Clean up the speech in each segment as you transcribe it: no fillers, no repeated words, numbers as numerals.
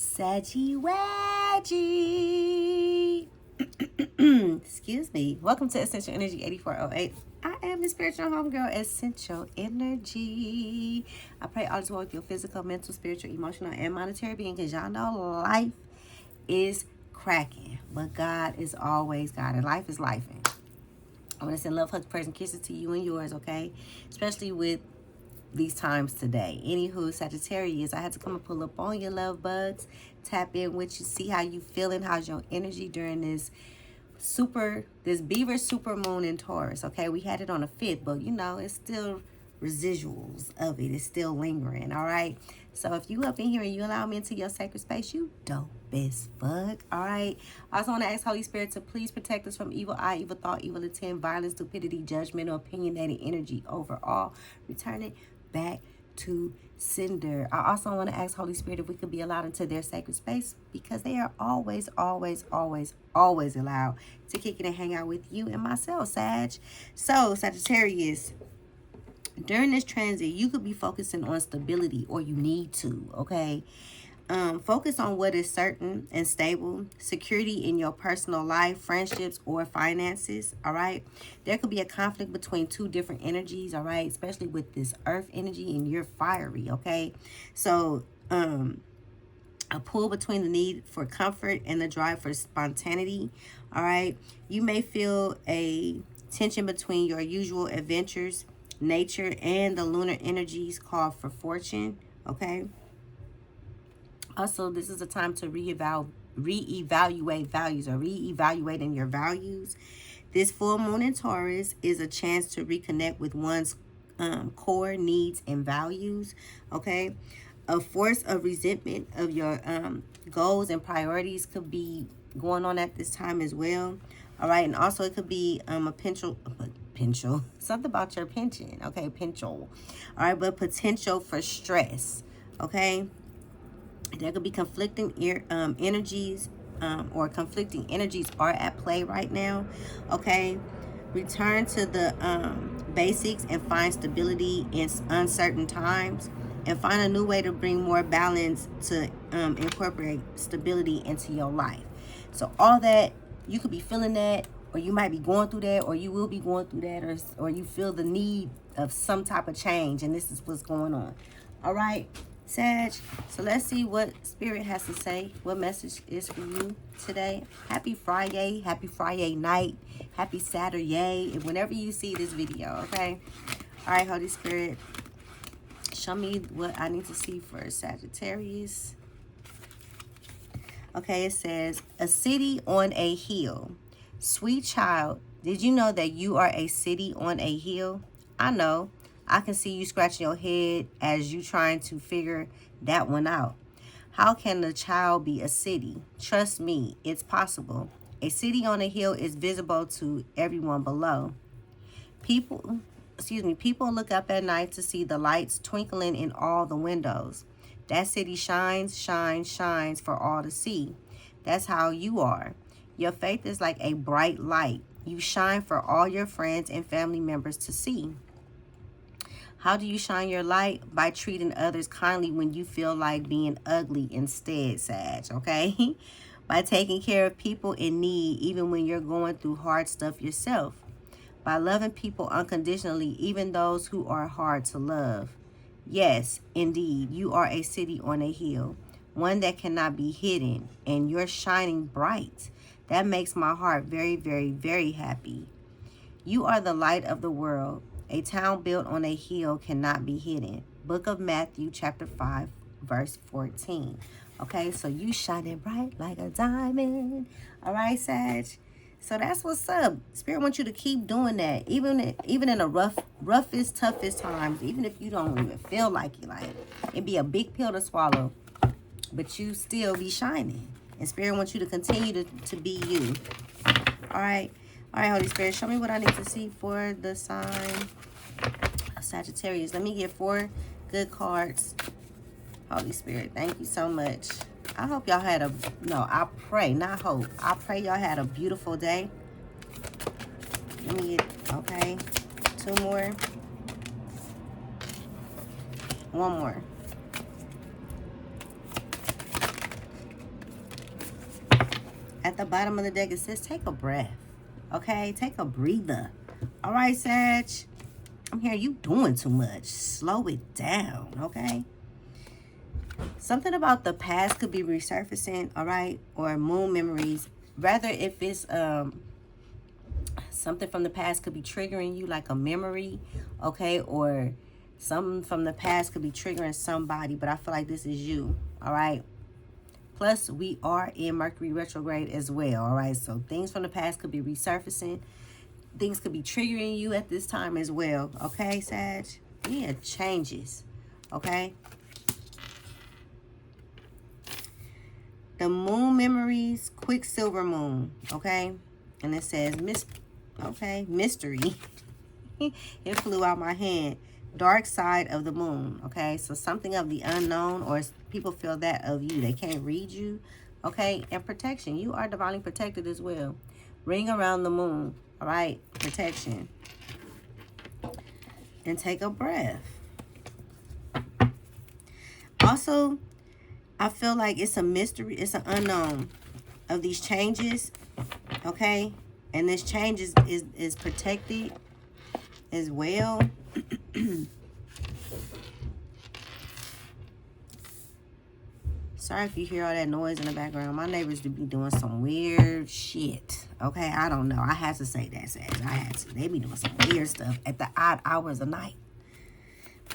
Saggy Waggy. Excuse me. Welcome to Essential Energy 8408. I am your spiritual homegirl, Essential Energy. I pray all is well with your physical, mental, spiritual, emotional, and monetary being, because y'all know life is cracking. But God is always God, and life is life. I want to send love, hugs, prayers, and kisses to you and yours, okay? Especially with these times today. Anywho, Sagittarius, I had to come and pull up on your love bugs, tap in with you, see how you feeling, how's your energy during this BEAVER supermoon in Taurus. Okay, we had it on the 5th, but you know, it's still residuals of it. It's still lingering. All right, so if you up in here and you allow me into your sacred space, you dope as fuck. All right, I also want to ask Holy Spirit to please protect us from evil eye, evil thought, evil intent, violence, stupidity, judgment, or opinionated energy overall. Return it back to sender. I also want to ask Holy Spirit if we could be allowed into their sacred space, because they are always allowed to kick it and hang out with you and myself, Sag. So, Sagittarius, during this transit, you could be focusing on stability, or you need to, okay? Focus on what is certain and stable, security in your personal life, friendships, or finances, all right? There could be a conflict between two different energies, all right? Especially with this earth energy, and you're fiery, okay? So, a pull between the need for comfort and the drive for spontaneity, all right? You may feel a tension between your usual adventures, nature, and the lunar energies called for fortune, okay? Also, this is a time to reevaluate values, or reevaluating your values. This full moon in Taurus is a chance to reconnect with one's core needs and values, okay? A force of resentment of your goals and priorities could be going on at this time as well, all right? And also, it could be a potential, something about your pension, okay? All right, but potential for stress, okay? There could be conflicting energies, or conflicting energies are at play right now, okay? Return to the basics and find stability in uncertain times, and find a new way to bring more balance to incorporate stability into your life. So all that, you could be feeling that, or you might be going through that, or you will be going through that, or you feel the need of some type of change, and this is what's going on. All right, Sag, so let's see what Spirit has to say, what message is for you today. Happy Friday night, happy Saturday, whenever you see this video, okay? All right, Holy Spirit, show me what I need to see for Sagittarius. Okay, it says, a city on a hill. Sweet child, did you know that you are a city on a hill? I know. I can see you scratching your head as you trying to figure that one out. How can a child be a city? Trust me, it's possible. A city on a hill is visible to everyone below. People look up at night to see the lights twinkling in all the windows. That city shines for all to see. That's how you are. Your faith is like a bright light. You shine for all your friends and family members to see. How do you shine your light? By treating others kindly when you feel like being ugly instead, Sag, okay? By taking care of people in need even when you're going through hard stuff yourself. By loving people unconditionally, even those who are hard to love. Yes, indeed, you are a city on a hill, one that cannot be hidden, and you're shining bright. That makes my heart very, very, very happy. You are the light of the world. A town built on a hill cannot be hidden. Book of Matthew, chapter 5, verse 14. Okay, so you shining bright like a diamond. All right, Sag. So that's what's up. Spirit wants you to keep doing that. Even in the roughest, toughest times, even if you don't even feel like it. Like, it'd be a big pill to swallow, but you still be shining. And Spirit wants you to continue to be you. All right. All right, Holy Spirit, show me what I need to see for the sign of Sagittarius. Let me get 4 good cards. Holy Spirit, thank you so much. I hope y'all had I pray, not hope. I pray y'all had a beautiful day. Let me get, okay, 2 more. 1 more. At the bottom of the deck, it says take a breath. Okay, take a breather. All right, Sag. I'm hearing you doing too much. Slow it down, okay? Something about the past could be resurfacing, all right? Or moon memories. Rather, if it's something from the past could be triggering you, like a memory, okay? Or something from the past could be triggering somebody, but I feel like this is you, all right? Plus, we are in Mercury retrograde as well, all right? So things from the past could be resurfacing. Things could be triggering you at this time as well, okay, Sag? Yeah, changes, okay? The moon memories, Quicksilver moon, okay? And it says, mystery. It flew out my hand. Dark side of the moon, okay? So something of the unknown, or people feel that of you. They can't read you, okay? And protection. You are divinely protected as well. Ring around the moon, all right? Protection. And take a breath. Also, I feel like it's a mystery. It's an unknown of these changes, okay? And this change is protected as well. Sorry if you hear all that noise in the background. My neighbors do be doing some weird shit. Okay, I don't know. I had to say that, Sag. I had to. They be doing some weird stuff at the odd hours of night.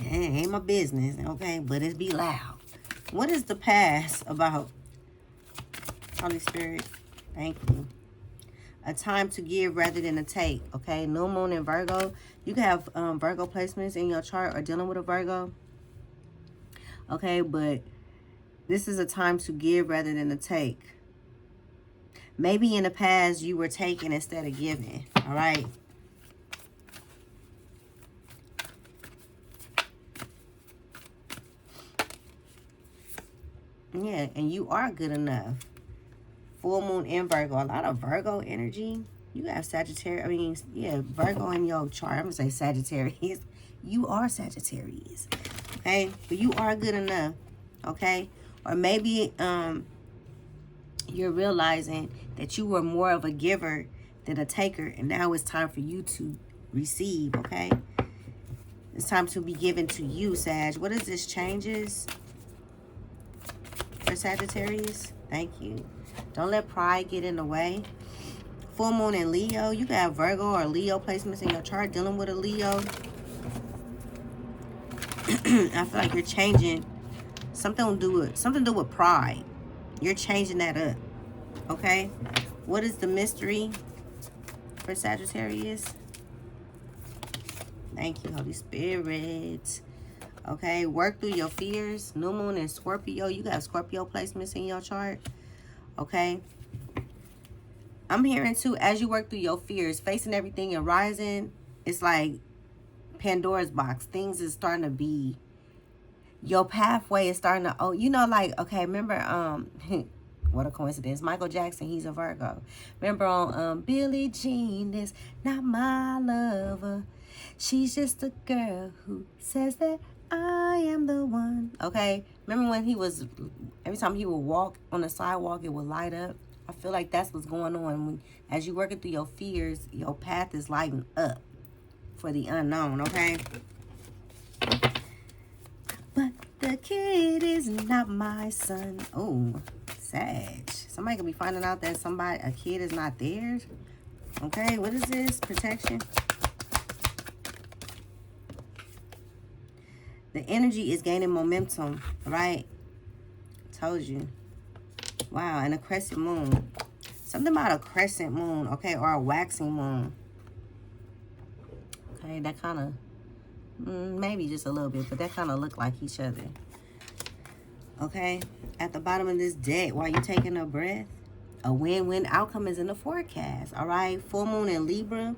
It ain't my business, okay? But it be loud. What is the past about? Holy Spirit, thank you. A time to give rather than to take, okay? New moon in Virgo. You can have Virgo placements in your chart or dealing with a Virgo. Okay, but this is a time to give rather than to take. Maybe in the past you were taking instead of giving, all right? Yeah, and you are good enough. Full moon in Virgo. A lot of Virgo energy. You have Sagittarius. I mean, yeah, Virgo in your chart. I'm going to say Sagittarius. You are Sagittarius. Okay? But you are good enough. Okay? Or maybe you're realizing that you were more of a giver than a taker. And now it's time for you to receive. Okay? It's time to be given to you, Sag. What is this? Changes for Sagittarius? Thank you. Don't let pride get in the way. Full moon in Leo. You can have Virgo or Leo placements in your chart dealing with a Leo. I feel like you're changing something to do with pride. You're changing that up. Okay? What is the mystery for Sagittarius? Thank you, Holy Spirit. Okay, work through your fears. New moon in Scorpio. You got Scorpio placements in your chart. Okay. I'm hearing too, as you work through your fears, facing everything and rising, it's like Pandora's box. Things is starting to be, your pathway is starting to, oh, you know, like, okay, remember, what a coincidence. Michael Jackson, he's a Virgo. Remember on Billie Jean is not my lover. She's just a girl who says that I am the one. Okay. Remember when he was, every time he would walk on the sidewalk, it would light up. I feel like that's what's going on. When, as you're working through your fears, your path is lighting up for the unknown, okay? But the kid is not my son. Oh, Sag. Somebody could be finding out that a kid is not theirs. Okay, what is this? Protection. The energy is gaining momentum, right? Told you. Wow, and a crescent moon. Something about a crescent moon, okay, or a waxing moon. Okay, that kind of, maybe just a little bit, but that kind of look like each other. Okay, at the bottom of this deck, while you're taking a breath, a win-win outcome is in the forecast, all right? Full moon in Libra.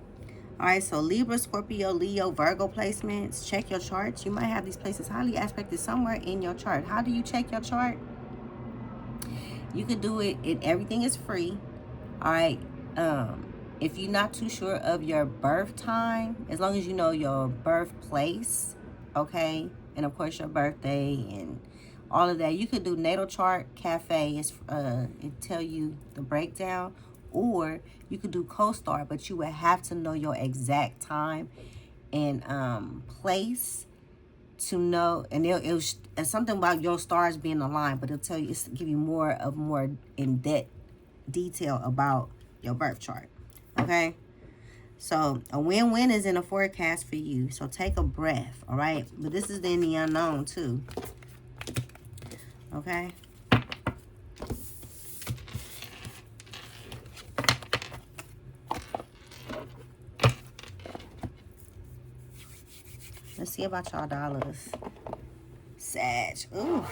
All right, so Libra, Scorpio, Leo, Virgo placements. Check your charts. You might have these places highly aspected somewhere in your chart. How do you check your chart? You could do it, everything is free. All right. If you're not too sure of your birth time, as long as you know your birthplace, okay, and of course your birthday and all of that. You could do Natal Chart Cafe. It tell you the breakdown. Or you could do CoStar, but you would have to know your exact time and place to know. And it's something about your stars being aligned, but it'll tell you, it's give you more in-depth detail about your birth chart. Okay? So a win-win is in a forecast for you. So take a breath, all right? But this is in the unknown too. Okay? Let's see about y'all dollars. Sag. Ooh.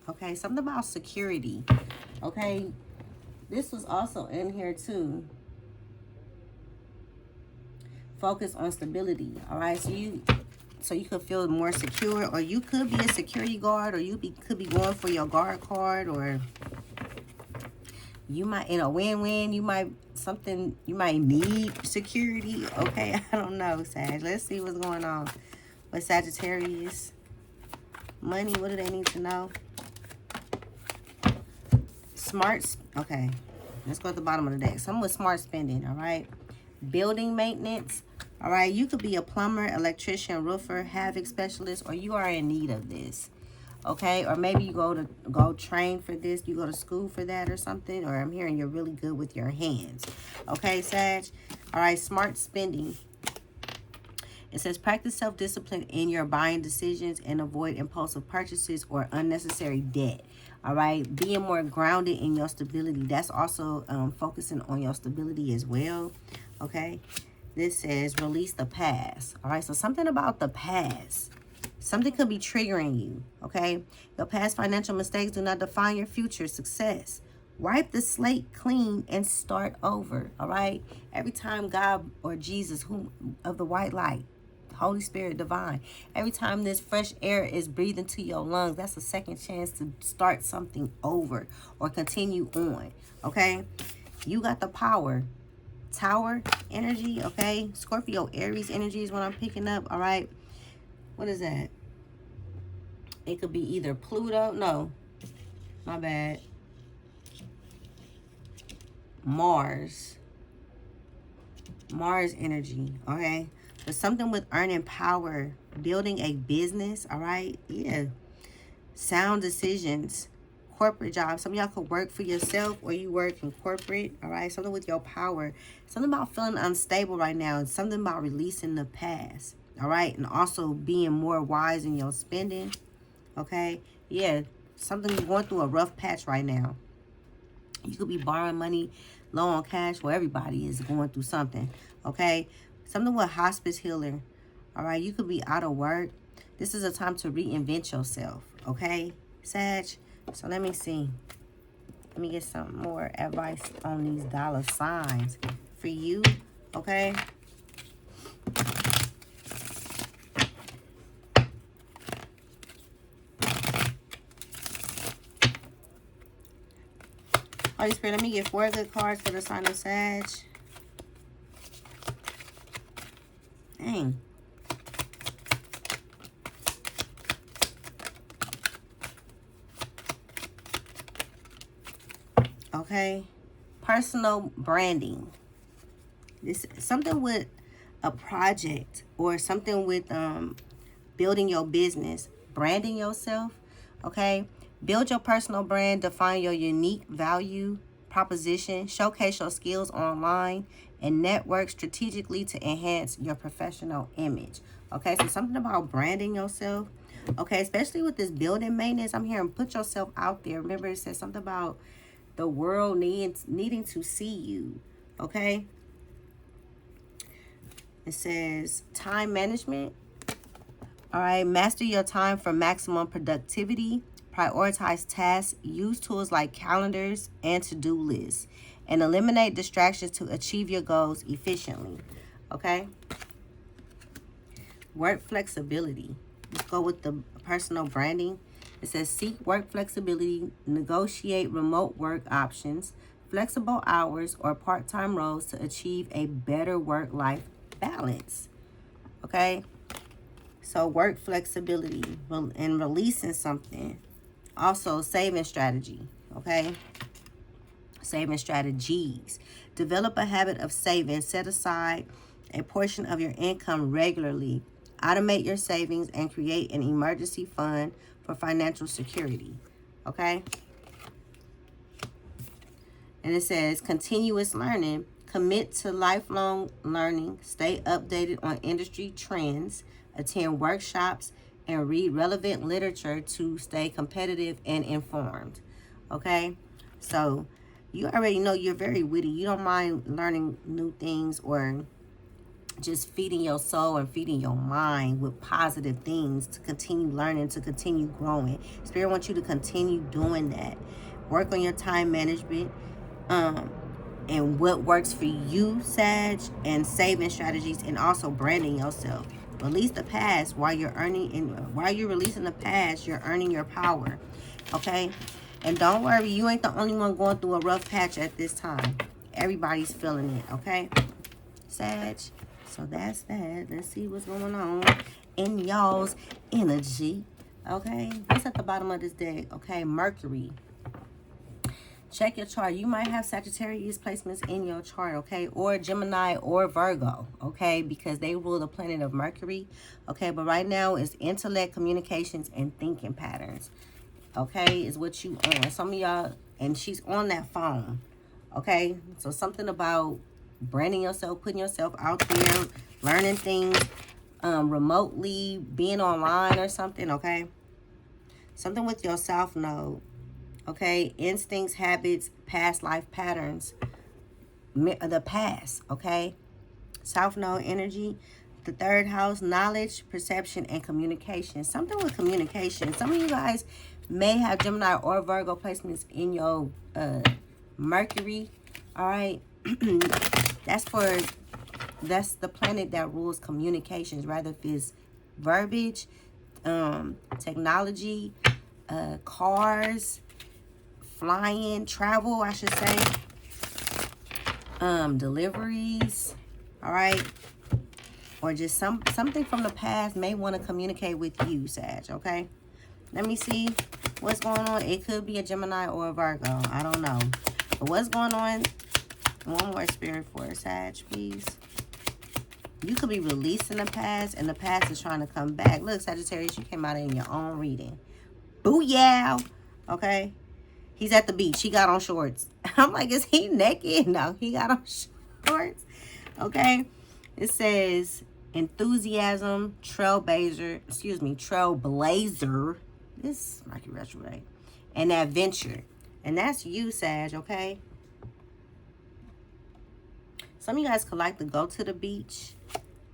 Okay, something about security. Okay, this was also in here too. Focus on stability. All right, so you could feel more secure, or you could be a security guard, or could be going for your guard card, or you might, in a win-win, you might need security. Okay, I don't know, Sag. Let's see what's going on with Sagittarius. Money, what do they need to know? Smarts. Okay, let's go at the bottom of the deck. Something with smart spending, all right? Building maintenance, all right? You could be a plumber, electrician, roofer, havoc specialist, or you are in need of this. Okay, or maybe you go train for this, you go to school for that or something, or I'm hearing you're really good with your hands. Okay, Sag. All right, smart spending. It says practice self-discipline in your buying decisions and avoid impulsive purchases or unnecessary debt. All right, being more grounded in your stability. That's also focusing on your stability as well. Okay, this says release the past. All right, so something about the past. Something could be triggering you, okay? Your past financial mistakes do not define your future success. Wipe the slate clean and start over, all right? Every time God or Jesus, who of the white light, Holy Spirit divine, every time this fresh air is breathed into your lungs, that's a second chance to start something over or continue on, okay? You got the power. Tower energy, okay? Scorpio, Aries energy is what I'm picking up, all right? What is that? It could be either Pluto. No, my bad. Mars energy, okay? But something with earning power, building a business, all right? Yeah. Sound decisions, corporate jobs. Some of y'all could work for yourself or you work in corporate, all right? Something with your power. Something about feeling unstable right now. And something about releasing the past, all right? And also being more wise in your spending, okay? Yeah, something you're going through a rough patch right now. You could be borrowing money, low on cash. Well, everybody is going through something, okay? Something with hospice healer, all right? You could be out of work. This is a time to reinvent yourself, okay, Sag? So let me see. Let me get some more advice on these dollar signs for you, okay? Holy Spirit, let me get 4 good cards for the sign of Sag. Dang. Okay. Personal branding. This is something with a project or something with building your business, branding yourself, okay? Build your personal brand, define your unique value proposition, showcase your skills online, and network strategically to enhance your professional image. Okay, so something about branding yourself, okay, especially with this building maintenance. I'm hearing put yourself out there. Remember, it says something about the world needing to see you, okay? It says time management. All right, master your time for maximum productivity. Prioritize tasks. Use tools like calendars and to-do lists. And eliminate distractions to achieve your goals efficiently. Okay? Work flexibility. Let's go with the personal branding. It says seek work flexibility. Negotiate remote work options. Flexible hours or part-time roles to achieve a better work-life balance. Okay? So work flexibility and releasing something. Also saving strategy, okay? Saving strategies. Develop a habit of saving. Set aside a portion of your income regularly. Automate your savings and create an emergency fund for financial security, okay? And it says continuous learning. Commit to lifelong learning. Stay updated on industry trends. Attend workshops and read relevant literature to stay competitive and informed. Okay? So you already know you're very witty. You don't mind learning new things or just feeding your soul and feeding your mind with positive things to continue learning, to continue growing. Spirit wants you to continue doing that. Work on your time management. And what works for you, Sag, and saving strategies, and also branding yourself. Release the past while you're while you're releasing the past, you're earning your power. Okay? And don't worry, you ain't the only one going through a rough patch at this time. Everybody's feeling it, okay? Sag. So that's that. Let's see what's going on in y'all's energy. Okay? What's at the bottom of this deck? Okay, Mercury. Check your chart. You might have Sagittarius placements in your chart, okay? Or Gemini or Virgo, okay? Because they rule the planet of Mercury, okay? But right now, it's intellect, communications, and thinking patterns, okay? Is what you on. Some of y'all, and she's on that phone, okay? So something about branding yourself, putting yourself out there, learning things remotely, being online or something, okay? Something with your South Node. Okay, instincts, habits, past life patterns, the past, okay? South Node energy, the third house, knowledge, perception, and communication. Something with communication. Some of you guys may have Gemini or Virgo placements in your Mercury, all right? That's the planet that rules communications, rather if it's verbiage, technology, cars, flying, travel, I should say, deliveries, all right, or just something from the past may want to communicate with you, Sag, okay? Let me see what's going on. It could be a Gemini or a Virgo, I don't know, but what's going on? One more spirit for Sag, please. You could be releasing the past, and the past is trying to come back. Look, Sagittarius, you came out in your own reading. Booyah, okay? He's at the beach. He got on shorts. I'm like, is he naked? No, he got on shorts. Okay. It says enthusiasm, trailblazer. This Mercury retrograde. And adventure. And that's you, Sag, okay? Some of you guys could like to go to the beach.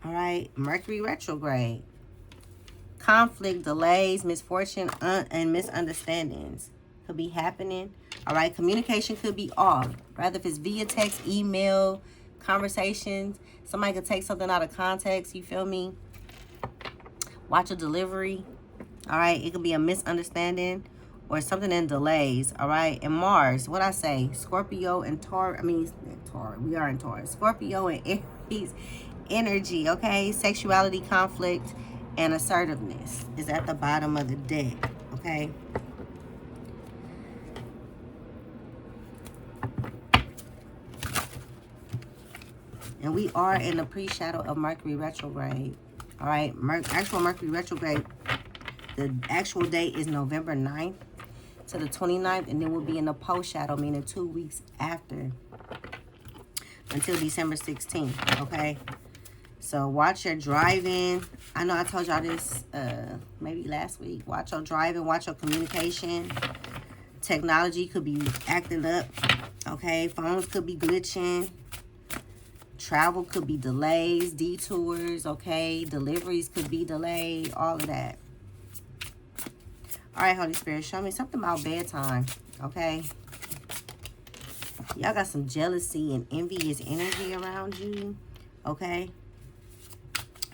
All right. Mercury retrograde. Conflict, delays, misfortune, and misunderstandings could be happening. All right, communication could be off, rather if it's via text, email, conversations. Somebody could take something out of context, you feel me? Watch a delivery. All right, it could be a misunderstanding or something in delays. All right, and Mars, what I say, Scorpio and Taurus, we are in Taurus. Scorpio and Aries energy, okay? Sexuality, conflict, and assertiveness is at the bottom of the deck, okay? And we are in the pre-shadow of Mercury retrograde. All right, actual Mercury retrograde, the actual date is November 9th to the 29th, and then we'll be in the post-shadow, meaning 2 weeks after, until December 16th, okay? So watch your driving. I know I told y'all this maybe last week. Watch your driving, watch your communication. Technology could be acting up, okay? Phones could be glitching. Travel could be delays, detours, okay? Deliveries could be delayed, all of that. All right, Holy Spirit, show me something about bedtime, okay? Y'all got some jealousy and envious energy around you, okay?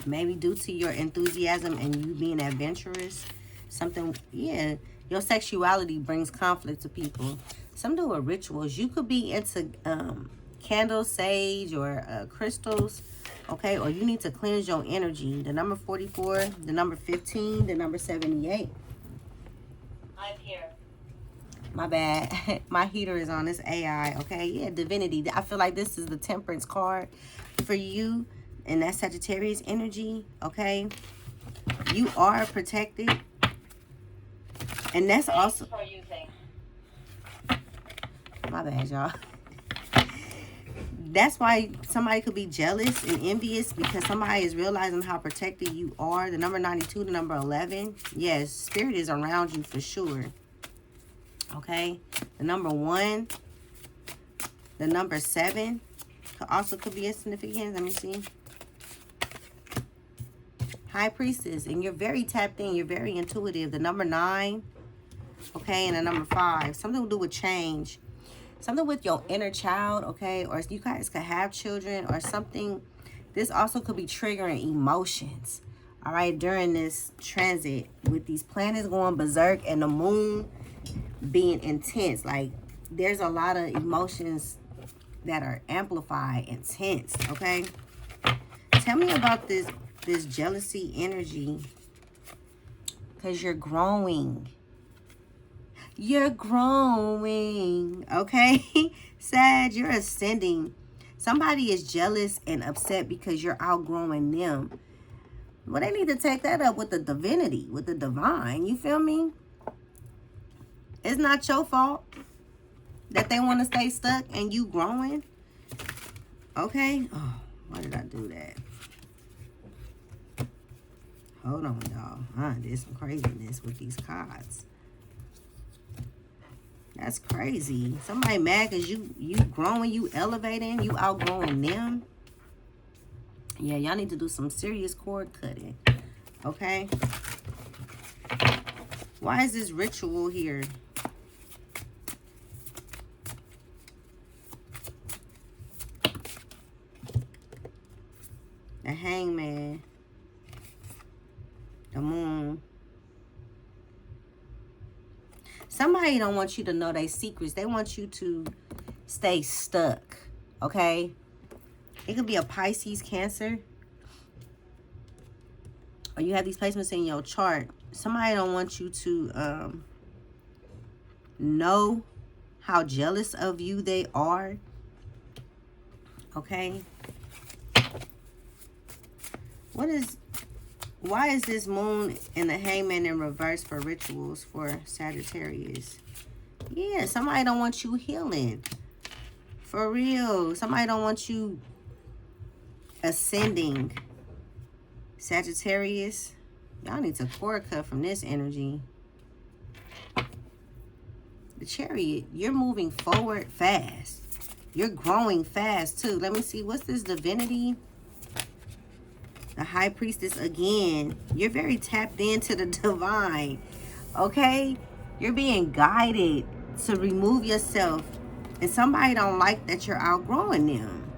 Maybe due to your enthusiasm and you being adventurous. Something, yeah, your sexuality brings conflict to people. Some do with rituals. You could be into candles, sage, or crystals. Okay, or you need to cleanse your energy. The number 44, the number 15, the number 78. I'm here. My bad. My heater is on. This AI. Okay, yeah, divinity. I feel like this is the temperance card for you, and that Sagittarius energy. Okay, you are protected, and that's also. For using. My bad, y'all. That's why somebody could be jealous and envious, because somebody is realizing how protected you are. The number 92, the number 11. Yes, spirit is around you for sure. Okay. The number 1. The number 7. Also could be a significance. Let me see. High Priestess. And you're very tapped in. You're very intuitive. The number 9. Okay. And the number 5. Something to do with change. Something with your inner child, okay? Or you guys could have children or something. This also could be triggering emotions, all right, during this transit with these planets going berserk and the moon being intense. Like, there's a lot of emotions that are amplified, intense, okay? Tell me about this jealousy energy, because you're growing. You're growing, okay? Sag, you're ascending. Somebody is jealous and upset because you're outgrowing them. Well, they need to take that up with the divinity, with the divine. You feel me? It's not your fault that they want to stay stuck and you growing. Okay? Oh, why did I do that? Hold on, y'all. I did some craziness with these cards. That's crazy. Somebody mad because you growing, you elevating, you outgrowing them. Yeah, y'all need to do some serious cord cutting. Okay? Why is this ritual here? The Hangman. The Moon. Somebody don't want you to know their secrets. They want you to stay stuck, okay? It could be a Pisces, Cancer. Or you have these placements in your chart. Somebody don't want you to know how jealous of you they are, okay? Why is this moon and the Hangman in reverse for rituals for Sagittarius? Yeah, somebody don't want you healing. For real. Somebody don't want you ascending. Sagittarius. Y'all need to cord cut from this energy. The Chariot. You're moving forward fast. You're growing fast too. Let me see. What's this divinity? The High Priestess again. You're very tapped into the divine. Okay? You're being guided to remove yourself. And somebody don't like that you're outgrowing them.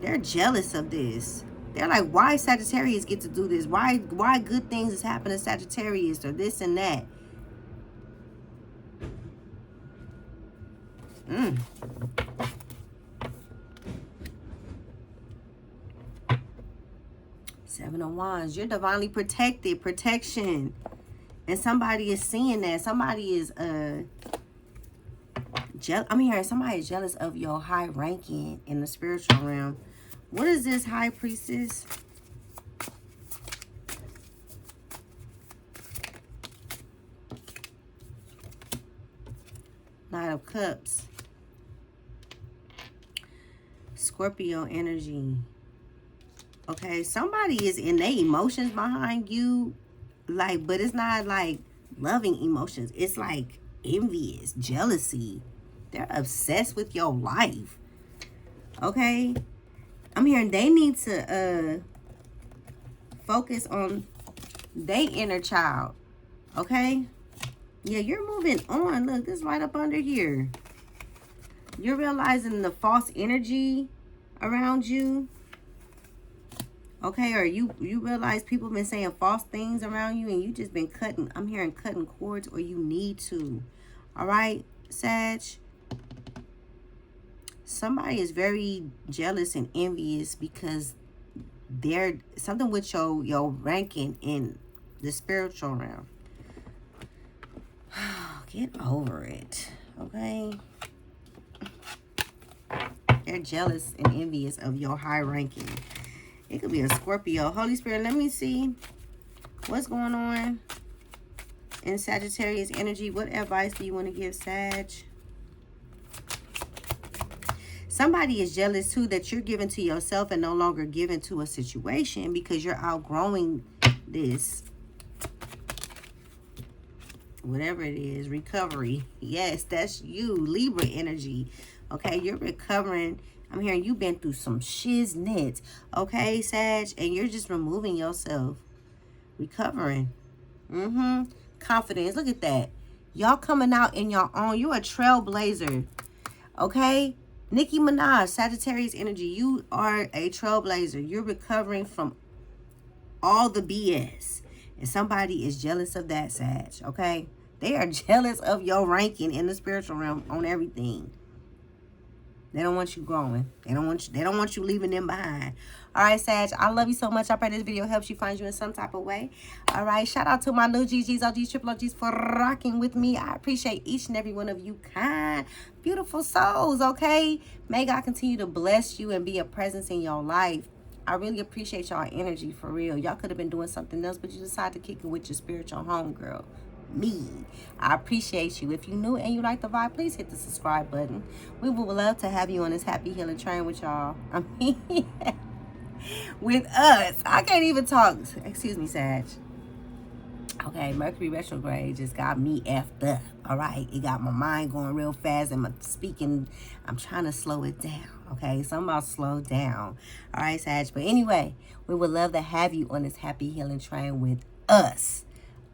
They're jealous of this. They're like, why Sagittarius get to do this? Why good things is happening to Sagittarius or this and that? Seven of Wands. You're divinely protected. Protection. And somebody is seeing that. Somebody is I'm hearing somebody is jealous of your high ranking in the spiritual realm. What is this, High Priestess? Knight of Cups. Scorpio energy. Okay, somebody is in their emotions behind you, like, but it's not like loving emotions. It's like envious, jealousy. They're obsessed with your life. Okay, I'm hearing they need to focus on their inner child. Okay, yeah, you're moving on. Look, this right up under here. You're realizing the false energy around you. Okay, or you realize people been saying false things around you and you just been cutting, I'm hearing cutting cords, or you need to. All right, Sag. Somebody is very jealous and envious because they're something with your ranking in the spiritual realm. Get over it, okay? They're jealous and envious of your high ranking. It could be a Scorpio. Holy Spirit, let me see what's going on in Sagittarius energy. What advice do you want to give, Sag? Somebody is jealous too that you're giving to yourself and no longer giving to a situation because you're outgrowing this. Whatever it is, recovery. Yes, that's you, Libra energy. Okay, you're recovering. I'm hearing you've been through some shiznit. Okay, Sag, and you're just removing yourself. Recovering. Confidence. Look at that. Y'all coming out in your own. You're a trailblazer. Okay? Nicki Minaj, Sagittarius energy. You are a trailblazer. You're recovering from all the BS. And somebody is jealous of that, Sag. Okay? They are jealous of your ranking in the spiritual realm on everything. They don't want you growing. They don't want you leaving them behind. All right, Sag, I love you so much. I pray this video helps you, find you in some type of way. All right, shout out to my new GGs, OGs, triple OGs for rocking with me. I appreciate each and every one of you kind, beautiful souls, okay? May God continue to bless you and be a presence in your life. I really appreciate y'all energy, for real. Y'all could have been doing something else, but you decided to kick it with your spiritual homegirl. Me. I appreciate you. If you're new and you like the vibe, please hit the subscribe button. We would love to have you on this happy healing train with y'all. I mean, with us. I can't even talk. Excuse me, Sag. Okay, Mercury retrograde just got me effed up. All right, it got my mind going real fast and my speaking. I'm trying to slow it down. Okay, so I'm about to slow down. All right, Sag. But anyway, we would love to have you on this happy healing train with us.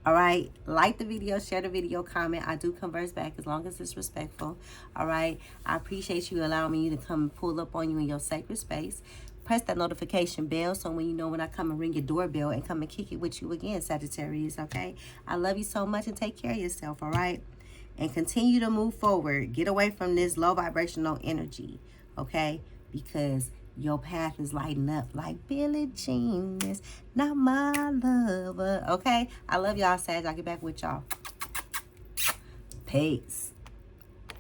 All right, like the video, share the video, comment. I do converse back as long as it's respectful. All right, I appreciate you allowing me to come pull up on you in your sacred space. Press that notification bell so when you know when I come and ring your doorbell and come and kick it with you again, Sagittarius, okay? I love you so much and take care of yourself, all right? And continue to move forward. Get away from this low vibrational energy, okay? Because your path is lighting up like Billie Jean is not my lover. Okay? I love y'all, Sag. I'll get back with y'all. Peace.